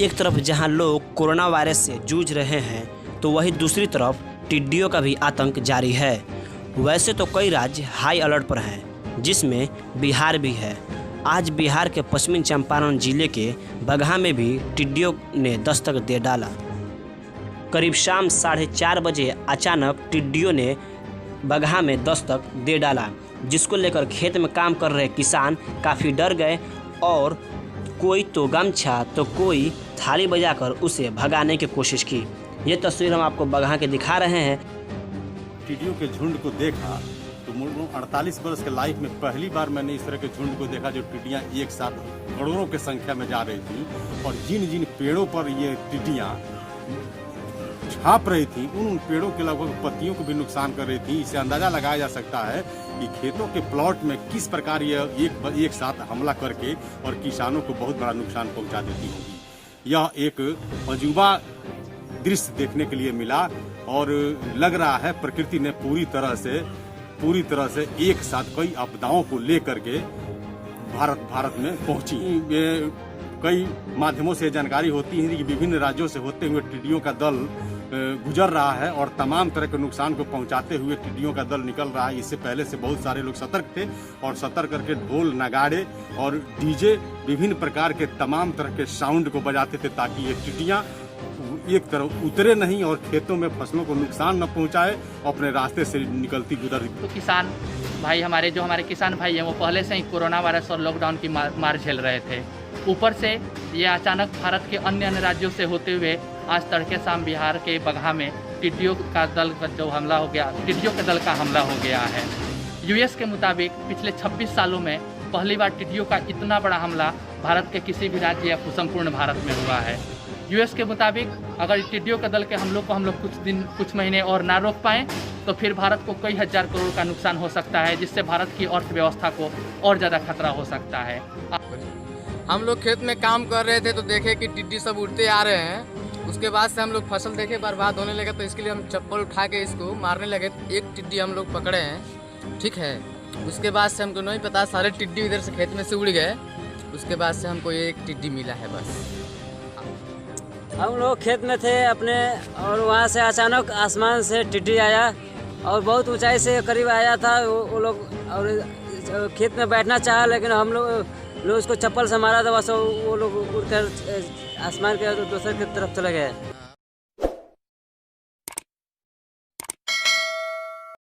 एक तरफ जहां लोग कोरोना वायरस से जूझ रहे हैं तो वहीं दूसरी तरफ टिड्डियों का भी आतंक जारी है। वैसे तो कई राज्य हाई अलर्ट पर हैं, जिसमें बिहार भी है। आज बिहार के पश्चिमी चंपारण जिले के बगहा में भी टिड्डियों ने दस्तक दे डाला। करीब शाम 4:30 बजे अचानक टिड्डियों ने बगहा में दस्तक दे डाला, जिसको लेकर खेत में काम कर रहे किसान काफ़ी डर गए और कोई तो गमछा तो कोई थाली बजाकर उसे भगाने की कोशिश की। ये तस्वीर हम आपको बगहा के दिखा रहे हैं। टिड्डियों के झुंड को देखा तो 48 वर्ष के लाइफ में पहली बार मैंने इस तरह के झुंड को देखा जो टिड्डियां एक साथ करोड़ों की संख्या में जा रही थी और जिन जिन पेड़ों पर ये टिड्डियां छाप रही थी उन पेड़ों के लगभग पत्तियों को भी नुकसान कर रही थी। इससे अंदाजा लगाया जा सकता है कि खेतों के प्लॉट में किस प्रकार ये एक साथ हमला करके और किसानों को बहुत बड़ा नुकसान पहुंचा देती होगी। यह एक अजूबा दृश्य देखने के लिए मिला और लग रहा है प्रकृति ने पूरी तरह से एक साथ कई आपदाओं को लेकर के भारत में पहुंची। कई माध्यमों से जानकारी होती है कि विभिन्न राज्यों से होते हुए टिड्डियों का दल गुजर रहा है और तमाम तरह के नुकसान को पहुंचाते हुए टिड्डियों का दल निकल रहा है। इससे पहले से बहुत सारे लोग सतर्क थे और सतर्क करके ढोल नगाड़े और डीजे विभिन्न प्रकार के तमाम तरह के साउंड को बजाते थे ताकि ये टिड्डियां एक तरफ उतरे नहीं और खेतों में फसलों को नुकसान न पहुंचाए, अपने रास्ते से निकलती गुजर। तो किसान भाई हमारे किसान भाई हैं वो पहले से ही कोरोना वायरस और लॉकडाउन की मार झेल रहे थे। ऊपर से ये अचानक भारत के अन्य राज्यों से होते हुए आज तड़के शाम बिहार के बगहा में टिड्डियों का दल का जो हमला हो गया, टिड्डियों के दल का हमला हो गया है। यूएस के मुताबिक पिछले 26 सालों में पहली बार टिड्डियों का इतना बड़ा हमला भारत के किसी भी राज्य या संपूर्ण भारत में हुआ है। यूएस के मुताबिक अगर टिड्डियों के दल के हमलों को हम लोग कुछ महीने और ना रोक पाएँ तो फिर भारत को कई हजार करोड़ का नुकसान हो सकता है, जिससे भारत की अर्थव्यवस्था को और ज़्यादा खतरा हो सकता है। हम लोग खेत में काम कर रहे थे तो देखे कि टिड्डी सब उड़ते आ रहे हैं। उसके बाद से हम लोग फसल देखे बर्बाद होने लगे तो इसके लिए हम चप्पल उठा के इसको मारने लगे। एक टिड्डी हम लोग पकड़े हैं, ठीक है। उसके बाद से हमको नहीं पता, सारे टिड्डी इधर से खेत में से उड़ गए। उसके बाद से हमको एक टिड्डी मिला है बस। हम लोग खेत में थे अपने और वहाँ से अचानक आसमान से टिड्डी आया और बहुत ऊंचाई से करीब आया था। वो लोग और खेत में बैठना चाहा लेकिन हम लोग उसको चप्पल से मारा था, बस वो लोग उड़कर आसमान के दूसरे की तरफ चले गए।